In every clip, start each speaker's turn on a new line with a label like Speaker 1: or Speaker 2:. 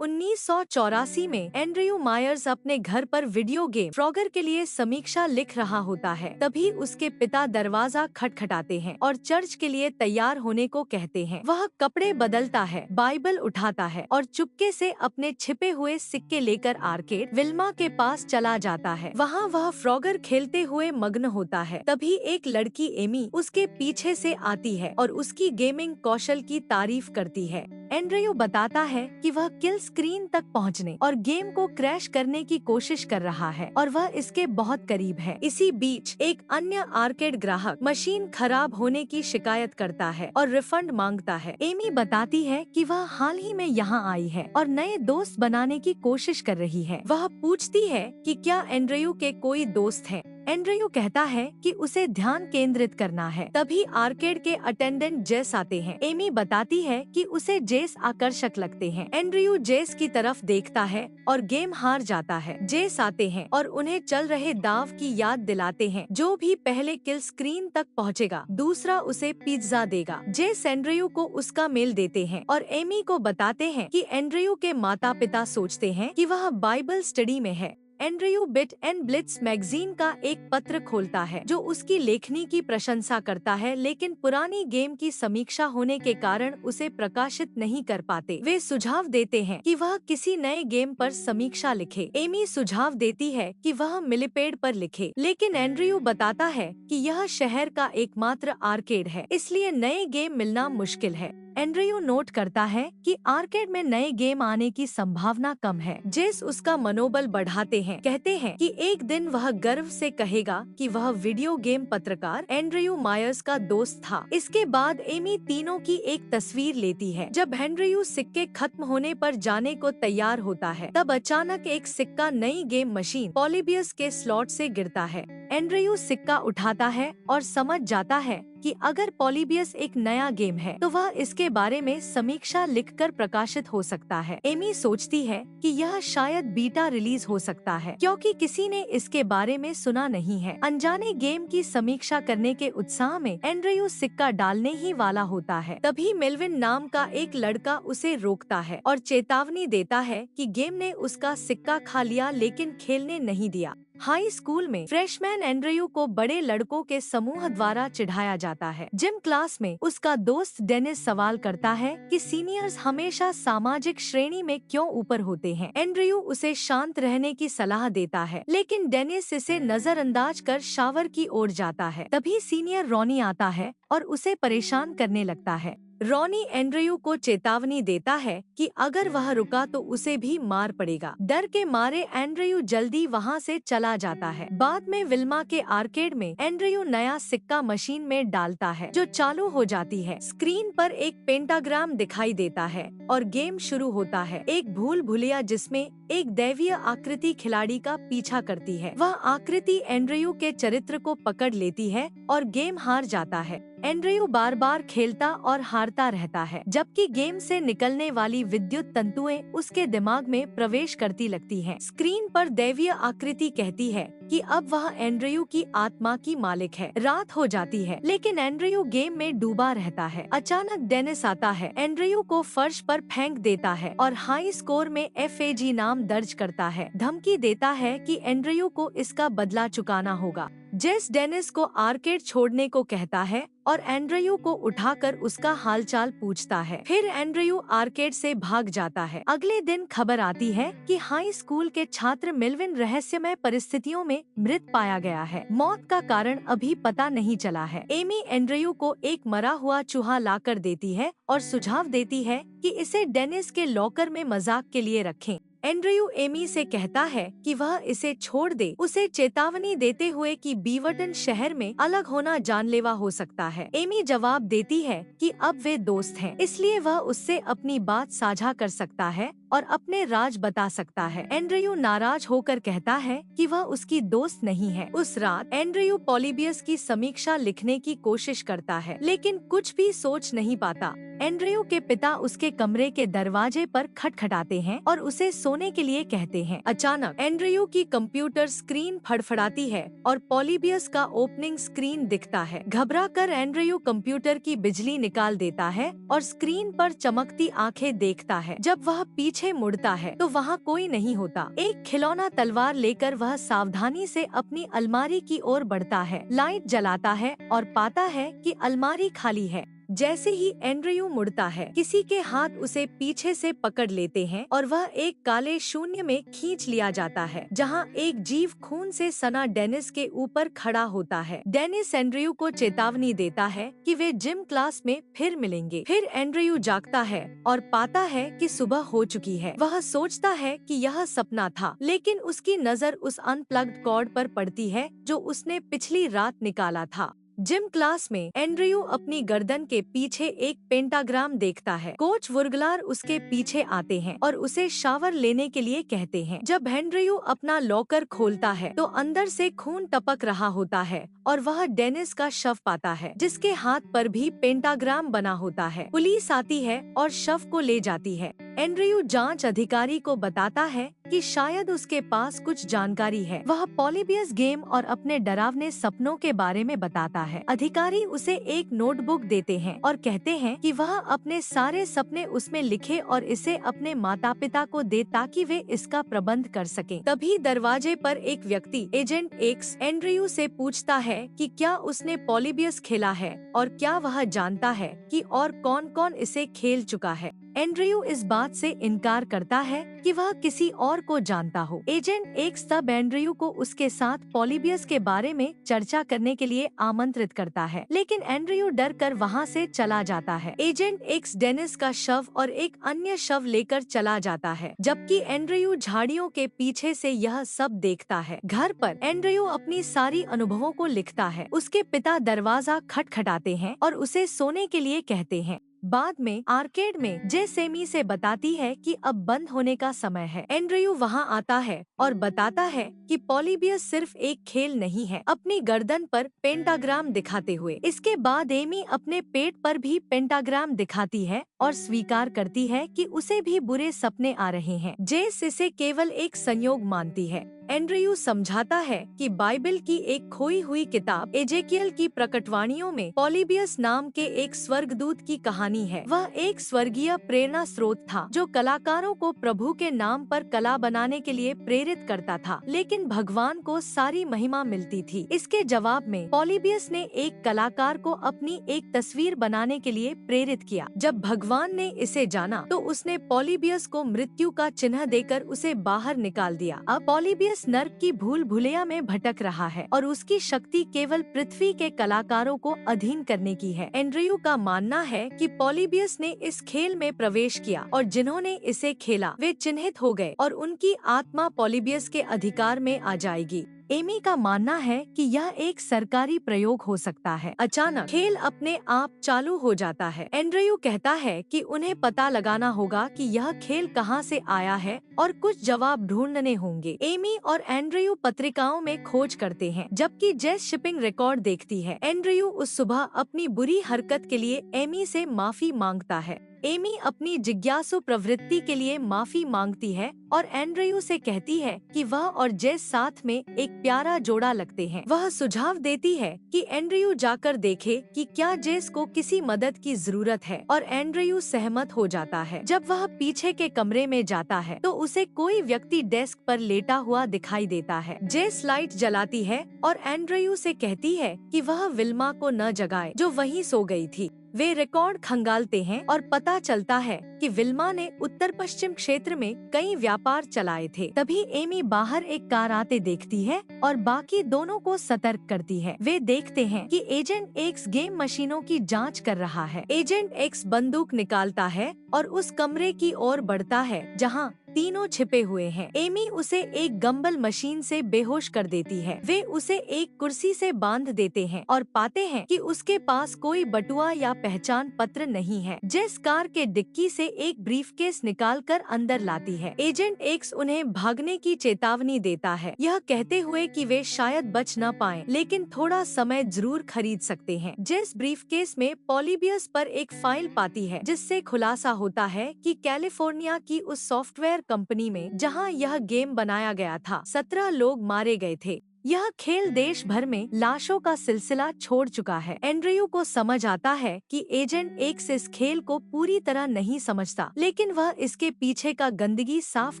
Speaker 1: 1984 में Andrew Myers अपने घर पर वीडियो गेम फ्रॉगर के लिए समीक्षा लिख रहा होता है। तभी उसके पिता दरवाजा खटखटाते हैं और चर्च के लिए तैयार होने को कहते हैं। वह कपड़े बदलता है, बाइबल उठाता है और चुपके से अपने छिपे हुए सिक्के लेकर आर्केड विल्मा के पास चला जाता है। वहाँ वह फ्रॉगर खेलते हुए मग्न होता है। तभी एक लड़की एमी उसके पीछे से आती है और उसकी गेमिंग कौशल की तारीफ करती है। एंड्रयू बताता है कि वह किल स्क्रीन तक पहुंचने और गेम को क्रैश करने की कोशिश कर रहा है और वह इसके बहुत करीब है। इसी बीच एक अन्य आर्केड ग्राहक मशीन खराब होने की शिकायत करता है और रिफंड मांगता है। एमी बताती है कि वह हाल ही में यहाँ आई है और नए दोस्त बनाने की कोशिश कर रही है। वह पूछती है कि क्या एंड्रयू के कोई दोस्त हैं। एंड्रयू कहता है कि उसे ध्यान केंद्रित करना है। तभी आर्केड के अटेंडेंट जेस आते हैं। एमी बताती है कि उसे जेस आकर्षक लगते हैं। एंड्रयू जेस की तरफ देखता है और गेम हार जाता है। जेस आते हैं और उन्हें चल रहे दाव की याद दिलाते हैं। जो भी पहले किल स्क्रीन तक पहुंचेगा, दूसरा उसे पिज्जा देगा। जेस एंड्रयू को उसका मेल देते हैं और एमी को बताते हैं कि एंड्रयू के माता पिता सोचते हैं कि वह बाइबल स्टडी में है। Andrew bit and Blitz magazine का एक पत्र खोलता है जो उसकी लेखनी की प्रशंसा करता है, लेकिन पुरानी गेम की समीक्षा होने के कारण उसे प्रकाशित नहीं कर पाते। वे सुझाव देते हैं कि वह किसी नए गेम पर समीक्षा लिखे। एमी सुझाव देती है कि वह मिलिपेड पर लिखे, लेकिन एंड्रयू बताता है कि यह शहर का एकमात्र आर्केड है, इसलिए नए गेम मिलना मुश्किल है। एंड्रयू नोट करता है कि आर्केड में नए गेम आने की संभावना कम है। जेस उसका मनोबल बढ़ाते हैं, कहते हैं कि एक दिन वह गर्व से कहेगा कि वह वीडियो गेम पत्रकार एंड्रयू मायर्स का दोस्त था। इसके बाद एमी तीनों की एक तस्वीर लेती है। जब एंड्रयू सिक्के खत्म होने पर जाने को तैयार होता है, तब अचानक एक सिक्का नई गेम मशीन पॉलीबियस के स्लॉट से गिरता है। एंड्रयू सिक्का उठाता है और समझ जाता है कि अगर पॉलीबियस एक नया गेम है तो वह इसके बारे में समीक्षा लिखकर प्रकाशित हो सकता है। एमी सोचती है कि यह शायद बीटा रिलीज हो सकता है, क्योंकि किसी ने इसके बारे में सुना नहीं है। अनजाने गेम की समीक्षा करने के उत्साह में एंड्रयू सिक्का डालने ही वाला होता है। तभी मेल्विन नाम का एक लड़का उसे रोकता है और चेतावनी देता है कि गेम ने उसका सिक्का खा लिया, लेकिन खेलने नहीं दिया। हाई स्कूल में फ्रेशमैन एंड्रयू को बड़े लड़कों के समूह द्वारा चिढ़ाया जाता है। जिम क्लास में उसका दोस्त डेनिस सवाल करता है कि सीनियर्स हमेशा सामाजिक श्रेणी में क्यों ऊपर होते हैं। एंड्रयू उसे शांत रहने की सलाह देता है, लेकिन डेनिस इसे नजरअंदाज कर शावर की ओर जाता है। तभी सीनियर रॉनी आता है और उसे परेशान करने लगता है। रॉनी एंड्रयू को चेतावनी देता है कि अगर वह रुका तो उसे भी मार पड़ेगा। डर के मारे एंड्रयू जल्दी वहां से चला जाता है। बाद में विल्मा के आर्केड में एंड्रयू नया सिक्का मशीन में डालता है जो चालू हो जाती है। स्क्रीन पर एक पेंटाग्राम दिखाई देता है और गेम शुरू होता है। एक भूल भुलैया जिसमें एक दैवीय आकृति खिलाड़ी का पीछा करती है। वह आकृति एंड्रयू के चरित्र को पकड़ लेती है और गेम हार जाता है। एंड्रयू बार बार खेलता और हारता रहता है, जबकि गेम से निकलने वाली विद्युत तंतुएं उसके दिमाग में प्रवेश करती लगती हैं। स्क्रीन पर दैवीय आकृति कहती है कि अब वह एंड्रयू की आत्मा की मालिक है। रात हो जाती है, लेकिन एंड्रयू गेम में डूबा रहता है। अचानक डेनिस आता है, एंड्रयू को फर्श पर फेंक देता है और हाई स्कोर में FAG नाम दर्ज करता है। धमकी देता है कि एंड्रयू को इसका बदला चुकाना होगा। जेस डेनिस को आर्केड छोड़ने को कहता है और एंड्रयू को उठाकर उसका हालचाल पूछता है। फिर एंड्रयू आर्केड से भाग जाता है। अगले दिन खबर आती है कि हाई स्कूल के छात्र मेल्विन रहस्यमय परिस्थितियों में मृत पाया गया है। मौत का कारण अभी पता नहीं चला है। एमी एंड्रयू को एक मरा हुआ चूहा लाकर देती है और सुझाव देती है कि इसे डेनिस के लॉकर में मजाक के लिए रखें। एंड्रयू एमी से कहता है कि वह इसे छोड़ दे, उसे चेतावनी देते हुए कि बीवर्टन शहर में अलग होना जानलेवा हो सकता है। एमी जवाब देती है कि अब वे दोस्त हैं, इसलिए वह उससे अपनी बात साझा कर सकता है और अपने राज बता सकता है। एंड्रयू नाराज होकर कहता है कि वह उसकी दोस्त नहीं है। उस रात एंड्रयू पॉलीबियस की समीक्षा लिखने की कोशिश करता है, लेकिन कुछ भी सोच नहीं पाता। एंड्रयू के पिता उसके कमरे के दरवाजे पर खटखटाते हैं और उसे सोने सोने के लिए कहते हैं। अचानक एंड्रयू की कंप्यूटर स्क्रीन फड़फड़ाती है और पॉलीबियस का ओपनिंग स्क्रीन दिखता है। घबरा कर एंड्रयू कंप्यूटर की बिजली निकाल देता है और स्क्रीन पर चमकती आंखें देखता है। जब वह पीछे मुड़ता है तो वहाँ कोई नहीं होता। एक खिलौना तलवार लेकर वह सावधानी से अपनी अलमारी की ओर बढ़ता है, लाइट जलाता है और पाता है कि अलमारी खाली है। जैसे ही एंड्रयू मुड़ता है, किसी के हाथ उसे पीछे से पकड़ लेते हैं और वह एक काले शून्य में खींच लिया जाता है, जहां एक जीव खून से सना डेनिस के ऊपर खड़ा होता है। डेनिस एंड्रयू को चेतावनी देता है कि वे जिम क्लास में फिर मिलेंगे। फिर एंड्रयू जागता है और पाता है कि सुबह हो चुकी है। वह सोचता है कि यह सपना था, लेकिन उसकी नजर उस अनप्लग्ड कॉर्ड पर पड़ती है जो उसने पिछली रात निकाला था। जिम क्लास में एंड्रयू अपनी गर्दन के पीछे एक पेंटाग्राम देखता है। कोच वुर्गलार उसके पीछे आते हैं और उसे शावर लेने के लिए कहते हैं। जब एंड्रयू अपना लॉकर खोलता है तो अंदर से खून टपक रहा होता है और वह डेनिस का शव पाता है, जिसके हाथ पर भी पेंटाग्राम बना होता है। पुलिस आती है और शव को ले जाती है। एंड्रयू जांच अधिकारी को बताता है कि शायद उसके पास कुछ जानकारी है। वह पॉलीबियस गेम और अपने डरावने सपनों के बारे में बताता है। अधिकारी उसे एक नोटबुक देते हैं और कहते हैं कि वह अपने सारे सपने उसमें लिखे और इसे अपने माता पिता को दे ताकि वे इसका प्रबंध कर सकें। तभी दरवाजे पर एक व्यक्ति, एजेंट एक्स, एंड्रयू से पूछता है कि क्या उसने पॉलीबियस खेला है और क्या वह जानता है कि और कौन कौन इसे खेल चुका है। एंड्रयू इस बात से इनकार करता है कि वह किसी और को जानता हो। एजेंट एक्स तब एंड्रयू को उसके साथ पॉलीबियस के बारे में चर्चा करने के लिए आमंत्रित करता है, लेकिन एंड्रयू डर कर वहाँ से चला जाता है। एजेंट एक्स डेनिस का शव और एक अन्य शव लेकर चला जाता है, जबकि एंड्रयू झाड़ियों के पीछे से यह सब देखता है। घर पर एंड्रयू अपनी सारी अनुभवों को लिखता है। उसके पिता दरवाजा खटखटाते हैं और उसे सोने के लिए कहते हैं। बाद में आर्केड में जेस एमी से बताती है कि अब बंद होने का समय है। एंड्रयू वहां आता है और बताता है कि पॉलीबियस सिर्फ एक खेल नहीं है, अपनी गर्दन पर पेंटाग्राम दिखाते हुए। इसके बाद एमी अपने पेट पर भी पेंटाग्राम दिखाती है और स्वीकार करती है कि उसे भी बुरे सपने आ रहे हैं। जेस इसे केवल एक संयोग मानती है। एंड्रयू समझाता है कि बाइबल की एक खोई हुई किताब एजेकियल की प्रकटवाणियों में पॉलीबियस नाम के एक स्वर्गदूत की कहानी है। वह एक स्वर्गीय प्रेरणा स्रोत था जो कलाकारों को प्रभु के नाम पर कला बनाने के लिए प्रेरित करता था, लेकिन भगवान को सारी महिमा मिलती थी। इसके जवाब में पॉलीबियस ने एक कलाकार को अपनी एक तस्वीर बनाने के लिए प्रेरित किया। जब भगवान ने इसे जाना तो उसने पॉलीबियस को मृत्यु का चिन्ह देकर उसे बाहर निकाल दिया। अब पॉलीबियस नर्क की भूल भुलैया में भटक रहा है और उसकी शक्ति केवल पृथ्वी के कलाकारों को अधीन करने की है। एंड्रयू का मानना है कि पॉलीबियस ने इस खेल में प्रवेश किया और जिन्होंने इसे खेला वे चिन्हित हो गए और उनकी आत्मा पॉलीबियस के अधिकार में आ जाएगी। एमी का मानना है कि यह एक सरकारी प्रयोग हो सकता है। अचानक खेल अपने आप चालू हो जाता है। एंड्रयू कहता है कि उन्हें पता लगाना होगा कि यह खेल कहां से आया है और कुछ जवाब ढूंढने होंगे। एमी और एंड्रयू पत्रिकाओं में खोज करते हैं, जबकि जेस शिपिंग रिकॉर्ड देखती है। एंड्रयू उस सुबह अपनी बुरी हरकत के लिए एमी से माफी मांगता है। एमी अपनी जिज्ञासु प्रवृत्ति के लिए माफी मांगती है और एंड्रयू से कहती है कि वह और जेस साथ में एक प्यारा जोड़ा लगते हैं। वह सुझाव देती है कि एंड्रयू जाकर देखे कि क्या जेस को किसी मदद की जरूरत है और एंड्रयू सहमत हो जाता है। जब वह पीछे के कमरे में जाता है तो उसे कोई व्यक्ति डेस्क पर लेटा हुआ दिखाई देता है। जेस लाइट जलाती है और एंड्रयू से कहती है कि वह विल्मा को न जगाए जो वहीं सो गई थी। वे रिकॉर्ड खंगालते हैं और पता चलता है कि विल्मा ने उत्तर पश्चिम क्षेत्र में कई व्यापार चलाए थे। तभी एमी बाहर एक कार आते देखती है और बाकी दोनों को सतर्क करती है। वे देखते हैं कि एजेंट एक्स गेम मशीनों की जांच कर रहा है। एजेंट एक्स बंदूक निकालता है और उस कमरे की ओर बढ़ता है जहां तीनों छिपे हुए हैं। एमी उसे एक गंबल मशीन से बेहोश कर देती है। वे उसे एक कुर्सी से बांध देते हैं और पाते हैं कि उसके पास कोई बटुआ या पहचान पत्र नहीं है। जेस कार के डिक्की से एक ब्रीफकेस निकालकर अंदर लाती है। एजेंट एक्स उन्हें भागने की चेतावनी देता है, यह कहते हुए कि वे शायद बच न पाएं, लेकिन थोड़ा समय जरूर खरीद सकते हैं। जेस ब्रीफकेस में पॉलीबियस पर एक फाइल पाती है जिससे खुलासा होता है कि कैलिफोर्निया की उस सॉफ्टवेयर कंपनी में जहां यह गेम बनाया गया था 17 लोग मारे गए थे। यह खेल देश भर में लाशों का सिलसिला छोड़ चुका है। एंड्रयू को समझ आता है कि एजेंट एक्स इस खेल को पूरी तरह नहीं समझता, लेकिन वह इसके पीछे का गंदगी साफ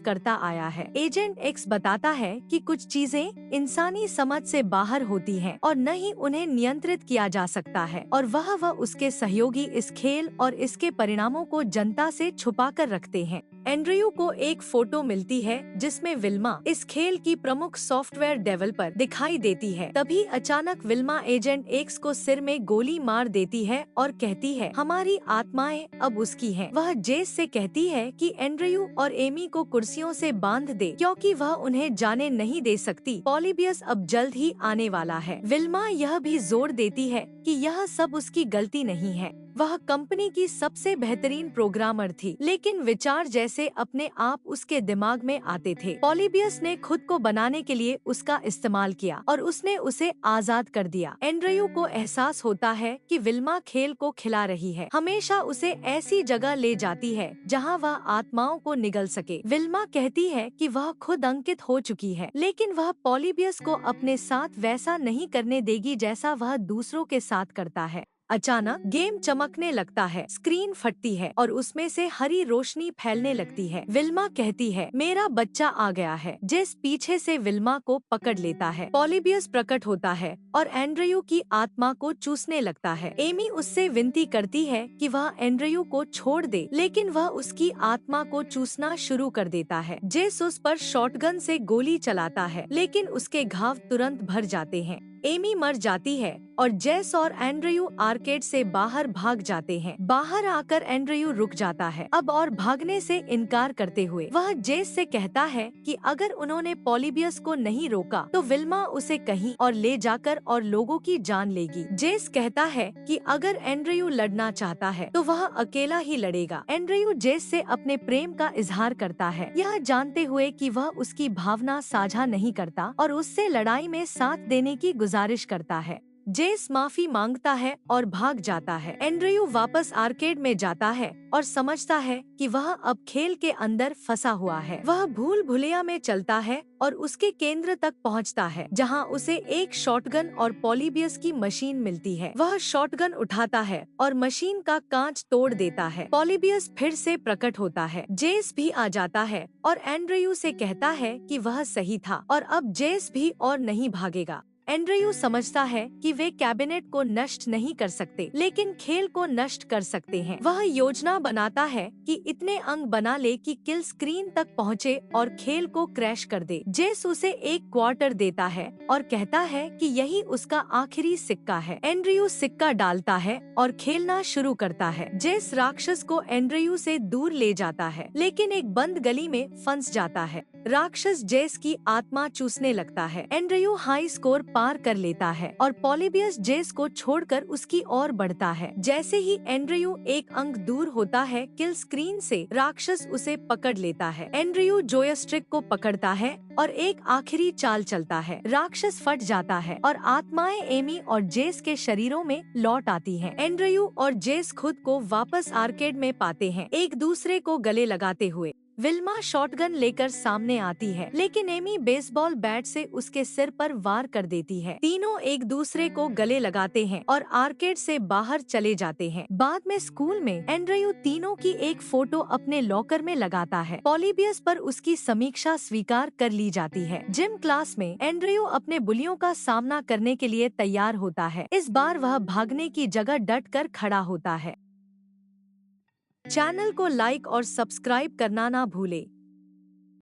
Speaker 1: करता आया है। एजेंट एक्स बताता है कि कुछ चीजें इंसानी समझ से बाहर होती हैं और न ही उन्हें नियंत्रित किया जा सकता है, और वह उसके सहयोगी इस खेल और इसके परिणामों को जनता से छुपा कर रखते हैं। एंड्रयू को एक फोटो मिलती है जिसमें विल्मा, इस खेल की प्रमुख सॉफ्टवेयर डेवलपर, दिखाई देती है। तभी अचानक विल्मा एजेंट एक्स को सिर में गोली मार देती है और कहती है, हमारी आत्माएं अब उसकी हैं। वह जेस से कहती है कि एंड्रयू और एमी को कुर्सियों से बांध दे क्योंकि वह उन्हें जाने नहीं दे सकती। पॉलीबियस अब जल्द ही आने वाला है। विल्मा यह भी जोर देती है कि यह सब उसकी गलती नहीं है, वह कंपनी की सबसे बेहतरीन प्रोग्रामर थी, लेकिन विचार जैसे अपने आप उसके दिमाग में आते थे। पॉलीबियस ने खुद को बनाने के लिए उसका इस्तेमाल किया और उसने उसे आजाद कर दिया। एंड्रयू को एहसास होता है कि विल्मा खेल को खिला रही है, हमेशा उसे ऐसी जगह ले जाती है जहां वह आत्माओं को निगल सके। विल्मा कहती है कि वह खुद अंकित हो चुकी है, लेकिन वह पॉलीबियस को अपने साथ वैसा नहीं करने देगी जैसा वह दूसरों के साथ करता है। अचानक गेम चमकने लगता है, स्क्रीन फटती है और उसमें से हरी रोशनी फैलने लगती है। विल्मा कहती है, मेरा बच्चा आ गया है। जेस पीछे से विल्मा को पकड़ लेता है। पॉलीबियस प्रकट होता है और एंड्रयू की आत्मा को चूसने लगता है। एमी उससे विनती करती है कि वह एंड्रयू को छोड़ दे, लेकिन वह उसकी आत्मा को चूसना शुरू कर देता है। जेस उस पर शॉटगन से गोली चलाता है, लेकिन उसके घाव तुरंत भर जाते हैं। एमी मर जाती है और जेस और एंड्रयू आर्केड से बाहर भाग जाते हैं। बाहर आकर एंड्रयू रुक जाता है, अब और भागने से इनकार करते हुए। वह जेस से कहता है कि अगर उन्होंने पॉलीबियस को नहीं रोका तो विल्मा उसे कहीं और ले जाकर और लोगों की जान लेगी। जेस कहता है कि अगर एंड्रयू लड़ना चाहता है तो वह अकेला ही लड़ेगा। एंड्रयू जेस से अपने प्रेम का इजहार करता है, यह जानते हुए कि वह उसकी भावना साझा नहीं करता, और उससे लड़ाई में साथ देने की गुजारिश करता है। जेस माफी मांगता है और भाग जाता है। एंड्रयू वापस आर्केड में जाता है और समझता है कि वह अब खेल के अंदर फंसा हुआ है। वह भूल भुलैया में चलता है और उसके केंद्र तक पहुंचता है, जहां उसे एक शॉटगन और पॉलीबियस की मशीन मिलती है। वह शॉटगन उठाता है और मशीन का कांच तोड़ देता है। पॉलीबियस फिर से प्रकट होता है। जेस भी आ जाता है और एंड्रयू से कहता है कि वह सही था और अब जेस भी और नहीं भागेगा। एंड्रयू समझता है कि वे कैबिनेट को नष्ट नहीं कर सकते, लेकिन खेल को नष्ट कर सकते हैं। वह योजना बनाता है कि इतने अंग बना ले कि किल स्क्रीन तक पहुंचे और खेल को क्रैश कर दे। जेस उसे एक क्वार्टर देता है और कहता है कि यही उसका आखिरी सिक्का है। एंड्रयू सिक्का डालता है और खेलना शुरू करता है। जेस राक्षस को एंड्रयू से दूर ले जाता है, लेकिन एक बंद गली में फंस जाता है। राक्षस जेस की आत्मा चूसने लगता है। एंड्रयू हाई स्कोर पार कर लेता है और पॉलीबियस जेस को छोड़कर उसकी ओर बढ़ता है। जैसे ही एंड्रयू एक अंक दूर होता है किल स्क्रीन से, राक्षस उसे पकड़ लेता है। एंड्रयू जोयस्टिक को पकड़ता है और एक आखिरी चाल चलता है। राक्षस फट जाता है और आत्माएं एमी और जेस के शरीरों में लौट आती हैं। एंड्रयू और जेस खुद को वापस आर्केड में पाते हैं, एक दूसरे को गले लगाते हुए। विल्मा शॉटगन लेकर सामने आती है, लेकिन एमी बेसबॉल बैट से उसके सिर पर वार कर देती है। तीनों एक दूसरे को गले लगाते हैं और आर्केड से बाहर चले जाते हैं। बाद में स्कूल में एंड्रयू तीनों की एक फोटो अपने लॉकर में लगाता है। पॉलीबियस पर उसकी समीक्षा स्वीकार कर ली जाती है। जिम क्लास में एंड्रयू अपने बुलियों का सामना करने के लिए तैयार होता है। इस बार वह भागने की जगह डट कर खड़ा होता है। चैनल को लाइक और सब्सक्राइब करना ना भूले।